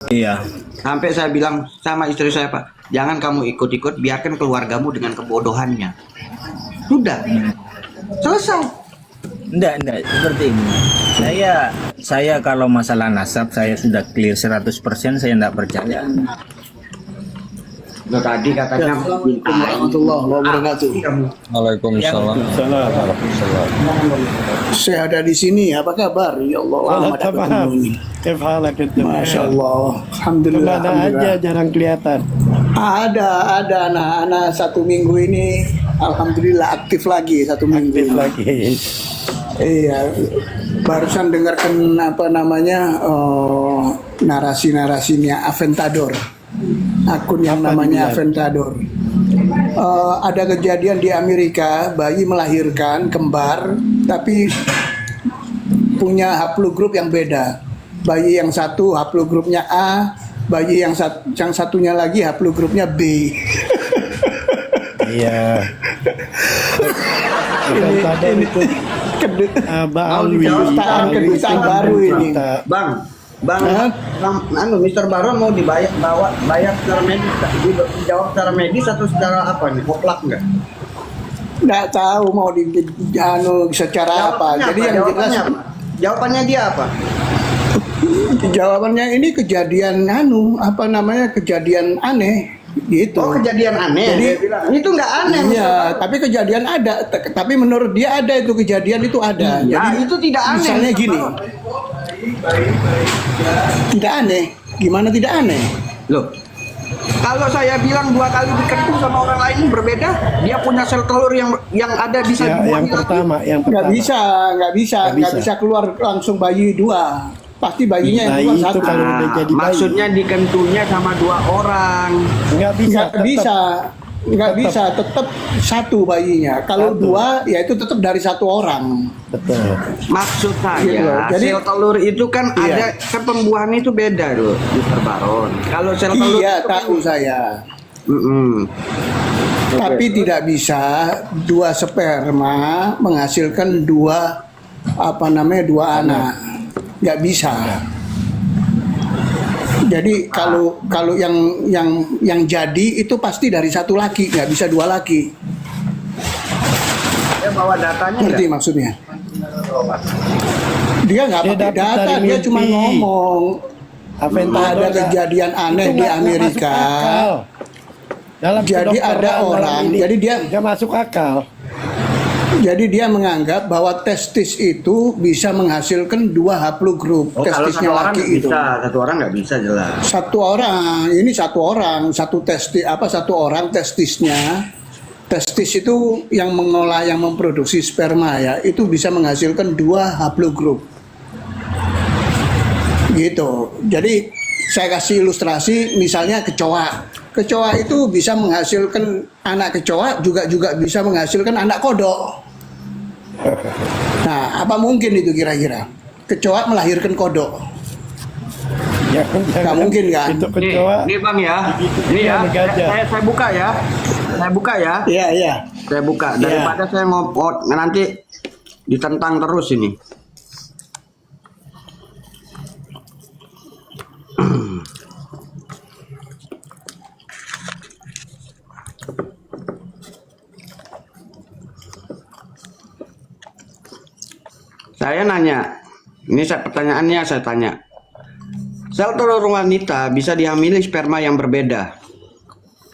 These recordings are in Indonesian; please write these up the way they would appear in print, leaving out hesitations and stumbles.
Iya. Sampai saya bilang sama istri saya, Pak, jangan kamu ikut-ikut, biarkan keluargamu dengan kebodohannya. Sudah, selesai. Enggak, seperti ini. Saya kalau masalah nasab saya sudah clear 100%, saya enggak percaya. Nah, tadi katanya Warahmatullahi wabarakatuh. Waalaikumsalam. Saya ada di sini. Apa kabar? Ya Allah, lama tak ketemu ini. كيف حالك انت؟ Masya Allah. Alhamdulillah. Kemana aja Alhamdulillah. jarang kelihatan. Ada anak-anak 1 minggu ini. Alhamdulillah aktif lagi 1 minggu. Aktif lagi. Iya. Barusan dengarkan apa namanya narasi-narasinya Aventador. Akun yang namanya Aventador. Ada kejadian di Amerika, bayi melahirkan kembar, tapi punya haplogrup yang beda. Bayi yang satu haplogrupnya A, bayi yang satunya lagi haplogrupnya B. Iya. ini Baalwi. kedutaan baru ini. Bang, Mr. Baron mau bayar secara medis, dijawab secara medis atau secara apa nih? Koplak nggak? Nggak tahu mau secara apa. Jadi yang jelas Jawabannya dia apa? jawabannya ini kejadian kejadian aneh gitu. Oh, kejadian aneh. Jadi dia bilang. Itu nggak aneh. Iya, tapi kejadian ada. Tapi menurut dia ada itu kejadian itu ada. Ya, Jadi itu tidak aneh. Misalnya gini. Tidak aneh. Gimana tidak aneh? Loh, kalau saya bilang 2 kali dikentut sama orang lain berbeda, dia punya sel telur yang ada bisa Ya, dibuang yang lagi. pertama. Nggak bisa keluar langsung bayi 2. Pasti bayinya yang Nah, keluar itu 1. kalau udah jadi bayi. Maksudnya dikentunya sama 2 orang. Nggak bisa. Nggak bisa, tetap 1 bayinya. Kalau 2, ya itu tetap dari 1 orang. Betul. Maksud Gitu loh. saya, Jadi- sel telur itu kan Iya. ada pembuahannya itu beda loh, Mr. Baron. Kalau sel telur Iya, itu tahu saya. Mm-mm. Tapi tidak bisa 2 sperma menghasilkan 2 anak. Nggak bisa. Jadi kalau yang jadi itu pasti dari 1 laki, nggak bisa 2 laki. Dia bawa datanya Ngerti nggak? maksudnya? Dia nggak Dia pakai dapat data, dari dia mimpi. cuma ngomong. Aventador Ada nggak- kejadian aneh itu di nggak Amerika. masuk akal. Dalam Jadi kedokteran, ada dalam orang, ini, jadi dia- nggak masuk akal. Jadi dia menganggap bahwa testis itu bisa menghasilkan 2 haplogrup. Oh, kalau testisnya satu orang laki nggak itu. bisa, satu orang nggak bisa jelas. Satu orang, satu orang testisnya. Testis itu yang mengolah, yang memproduksi sperma ya, itu bisa menghasilkan 2 haplogrup. Gitu. Jadi saya kasih ilustrasi, misalnya kecoa. Kecoa itu bisa menghasilkan anak kecoa, juga bisa menghasilkan anak kodok. Nah, apa mungkin itu kira-kira? Kecoa melahirkan kodok. Jangan mungkin, kan? Itu kecoa. Nih Bang ya, Digigit ini ya, sama gajah. saya buka ya, Iya, iya. saya buka daripada saya nanti ditentang terus ini. Saya nanya, ini pertanyaannya saya tanya. Sel telur wanita bisa dihamili sperma yang berbeda,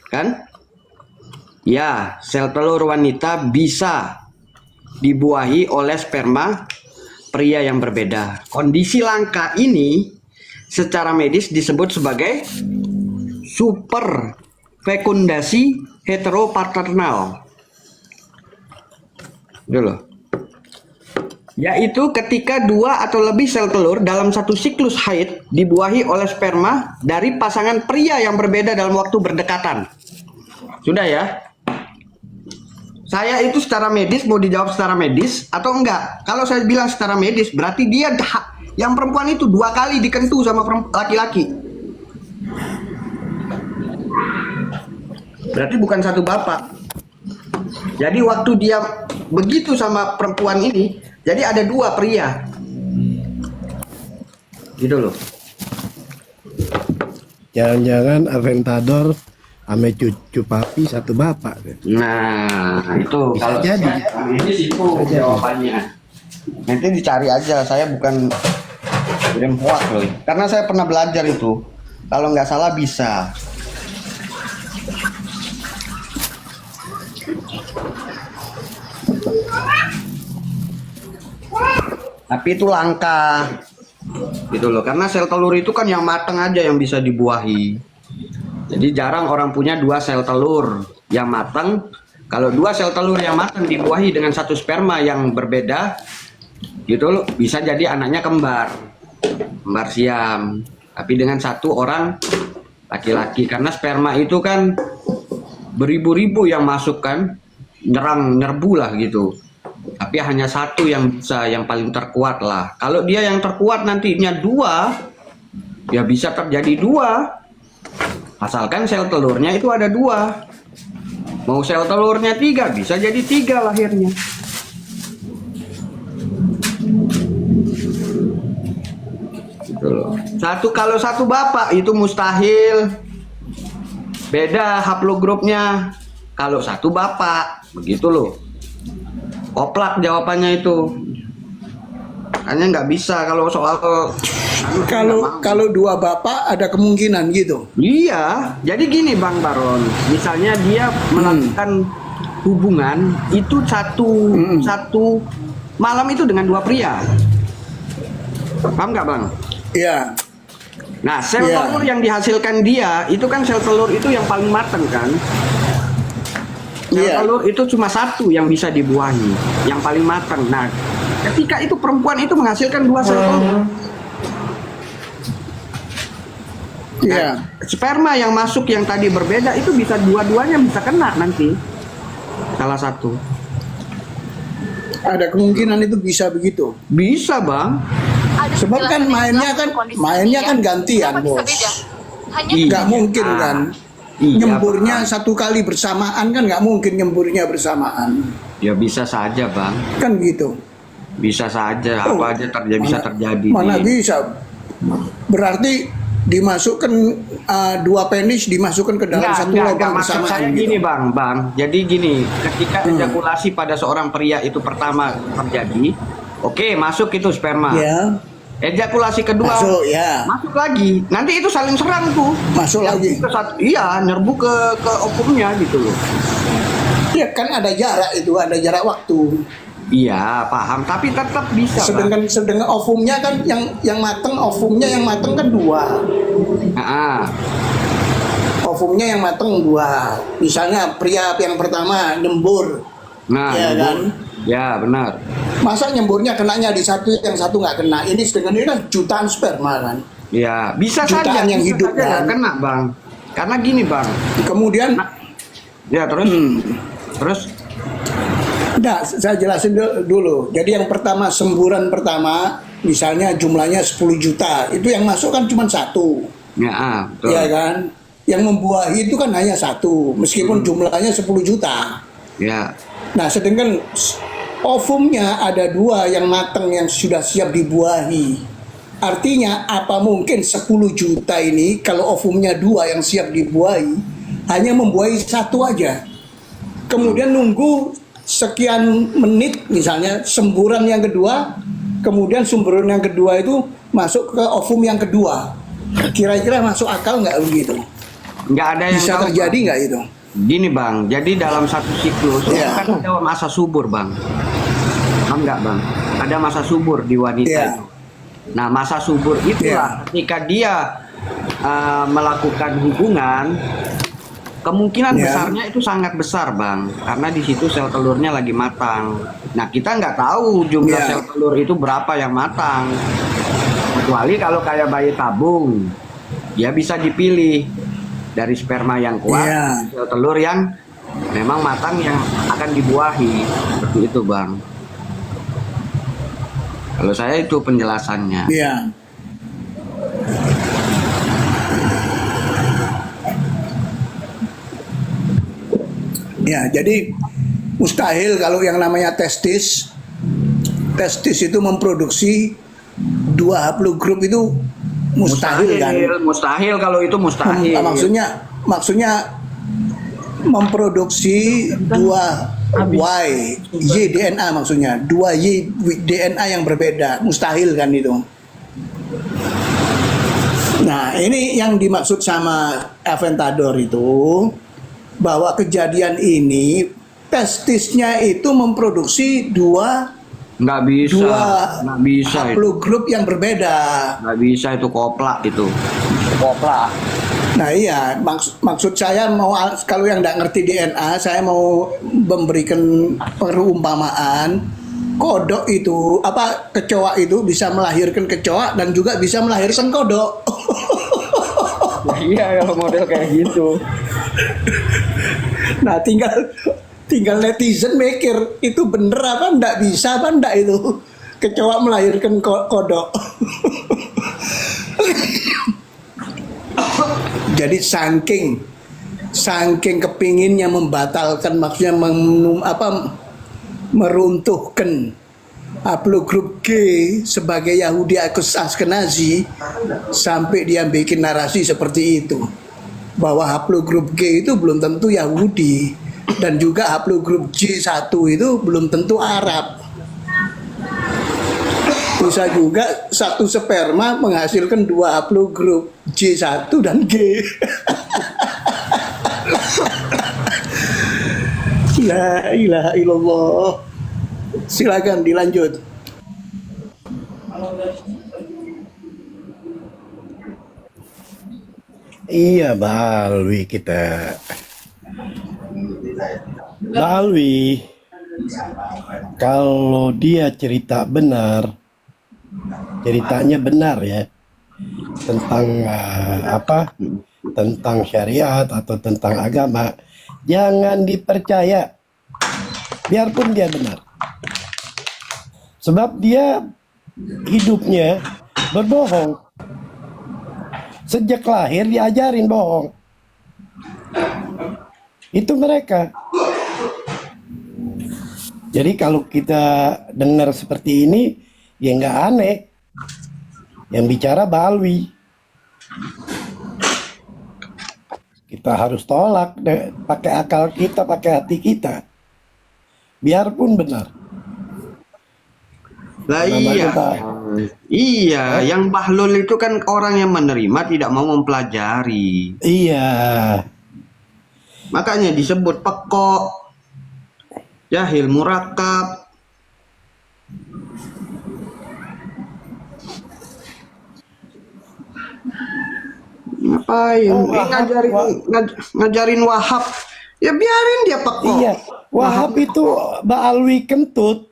kan? Ya, sel telur wanita bisa dibuahi oleh sperma pria yang berbeda. Kondisi langka ini secara medis disebut sebagai super fekundasi heteropaternal. Dulu. Yaitu ketika 2 atau lebih sel telur dalam satu siklus haid dibuahi oleh sperma dari pasangan pria yang berbeda dalam waktu berdekatan. Sudah ya? Saya itu secara medis, mau dijawab secara medis atau enggak? Kalau saya bilang secara medis, berarti dia yang perempuan itu 2 kali dikentu sama laki-laki. Berarti bukan satu bapak. Jadi waktu dia begitu sama perempuan ini, jadi ada 2 pria. Gitu loh. Jangan-jangan Aventador ame cucu papi satu bapak. Nah, itu Bisa kalau jadi. ini itu jawabannya. Nanti dicari aja, saya bukan kirim hoax loh. Karena saya pernah belajar itu. Kalau nggak salah bisa. Tapi itu langka. Gitu loh. Karena sel telur itu kan yang matang aja yang bisa dibuahi. Jadi jarang orang punya 2 sel telur yang matang. Kalau 2 sel telur yang matang dibuahi dengan 1 sperma yang berbeda, gitu loh, bisa jadi anaknya kembar siam. Tapi dengan 1 orang laki-laki, karena sperma itu kan beribu-ribu yang masuk kan, nyerbu lah gitu. Tapi hanya 1 yang bisa, yang paling terkuat lah. Kalau dia yang terkuat nantinya 2, ya bisa terjadi 2. Asalkan sel telurnya itu ada 2. Mau sel telurnya 3, bisa jadi 3 lahirnya. Gitu loh. Kalau satu bapak itu mustahil. Beda haplogrupnya. Kalau 1 bapak, begitu loh. Koplak jawabannya itu. Hanya nggak bisa kalau soal Kalau 2 bapak ada kemungkinan gitu. Iya, jadi gini Bang Baron, misalnya dia melakukan hubungan itu satu malam itu dengan 2 pria, paham nggak Bang? Iya. Nah, sel Iya. telur yang dihasilkan dia itu kan sel telur itu yang paling matang kan? Sel Iya. telur itu cuma 1 yang bisa dibuahi, yang paling matang. Nah, ketika itu perempuan itu menghasilkan 2 sel telur. Iya. Sperma yang masuk yang tadi berbeda itu bisa dua-duanya bisa kena nanti. Salah satu. Ada kemungkinan itu bisa begitu. Bisa, Bang. Sebab kan mainnya kan gantian, Bos. Iya. Nggak mungkin kan. Iya, Nyemburnya Bang. 1 kali bersamaan kan nggak mungkin nyemburnya bersamaan. Ya bisa saja, Bang. Kan gitu. Bisa saja, apa aja bisa terjadi. Mana bisa. Berarti dimasukkan 2 penis dimasukkan ke dalam satu lubang maksud bersamaan. saya gitu. gini, Bang. Jadi gini, ketika ejakulasi pada seorang pria itu pertama terjadi, oke, masuk itu sperma. Ya, Ejakulasi kedua masuk ya. masuk lagi. Nanti itu saling serang tuh. Masuk lagi. Iya, nyerbu ke ovumnya gitu loh. Ya kan ada jarak itu, ada jarak waktu. Iya, paham. Tapi tetap bisa, Bang. Sedangkan ovumnya kan yang mateng, ovumnya yang mateng kan 2. Ah, Ovumnya yang mateng 2. Misalnya pria yang pertama nyembur, nah, ya nyembur. kan? Ya, benar. Masa nyemburnya kenanya di satu, yang satu nggak kena. Ini sedangkan ini kan jutaan sperma kan. Ya, bisa Jutaan saja yang bisa hidup, saja nggak kan? kena, Bang. Karena gini, Bang. Kemudian, Ya, terus terus nah, saya jelasin dulu. Jadi yang pertama, semburan pertama, misalnya jumlahnya 10 juta. Itu yang masuk kan cuma 1. ya, betul. Ya kan? Yang membuahi itu kan hanya 1. Meskipun jumlahnya 10 juta. Ya. Nah, sedangkan ovumnya ada 2 yang matang yang sudah siap dibuahi. Artinya apa mungkin 10 juta ini kalau ovumnya 2 yang siap dibuahi hanya membuahi 1 aja. Kemudian nunggu sekian menit misalnya semburan yang kedua, kemudian semburan yang kedua itu masuk ke ovum yang kedua. Kira-kira masuk akal nggak begitu? Nggak ada yang Bisa tahu, terjadi Bang. nggak itu? Gini, Bang. Jadi dalam satu siklus Iya. kan ada masa subur, Bang. Paham nggak, Bang? Ada masa subur di wanita Iya. itu. Nah, masa subur itulah ketika dia melakukan hubungan, kemungkinan Iya. besarnya itu sangat besar, Bang. Karena di situ sel telurnya lagi matang. Nah, kita nggak tahu jumlah Iya. sel telur itu berapa yang matang. Kecuali kalau kayak bayi tabung, dia bisa dipilih dari sperma yang kuat, Iya. sel telur yang memang matang yang akan dibuahi. Seperti itu, Bang. Kalau saya itu penjelasannya. Iya. Ya, jadi mustahil kalau yang namanya testis itu memproduksi 2 haplogroup itu mustahil kan. Mustahil kalau itu mustahil. Maksudnya memproduksi dua Y DNA, maksudnya dua Y DNA yang berbeda, mustahil kan itu. Nah, ini yang dimaksud sama Aventador itu, bahwa kejadian ini testisnya itu memproduksi dua Nggak bisa itu. haplogroup yang berbeda. Nggak bisa, itu koplak itu. Koplak. Nah iya, maksud saya mau, kalau yang nggak ngerti DNA, saya mau memberikan perumpamaan. Kodok itu, kecoa itu bisa melahirkan kecoa dan juga bisa melahirkan kodok. Iya, kalau model kayak gitu. Nah tinggal netizen mikir, itu bener apa ndak, bisa apa ndak itu kecoa melahirkan kodok. Jadi saking kepinginnya membatalkan, maksudnya meruntuhkan haplogroup G sebagai Yahudi Askenazi, sampai dia bikin narasi seperti itu, bahwa haplogroup G itu belum tentu Yahudi, dan juga haplogroup J1 itu belum tentu Arab. Bisa juga satu sperma menghasilkan dua haplogroup J1 dan G. La ilaha illallah. Silakan dilanjut. Iya, Balwi kita. Balwi, kalau dia cerita benar, ceritanya benar ya, tentang tentang syariat atau tentang agama, jangan dipercaya, biarpun dia benar. Sebab dia hidupnya berbohong. Sejak lahir diajarin bohong. Itu mereka. Jadi kalau kita dengar seperti ini, ya nggak aneh. Yang bicara Balwi. Kita harus tolak, pakai akal kita, pakai hati kita. Biarpun benar. Lah iya. Iya, yang Bahlul itu kan orang yang menerima, tidak mau mempelajari. Iya. Makanya disebut pekok, jahil murakab. Ngapain? Ngajarin Wahab. Ya biarin dia pekok. Iya. Wahab itu Ba'alwi kentut,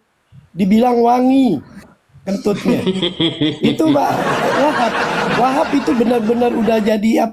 dibilang wangi kentutnya. Itu Wahab. Wahab itu benar-benar udah jadi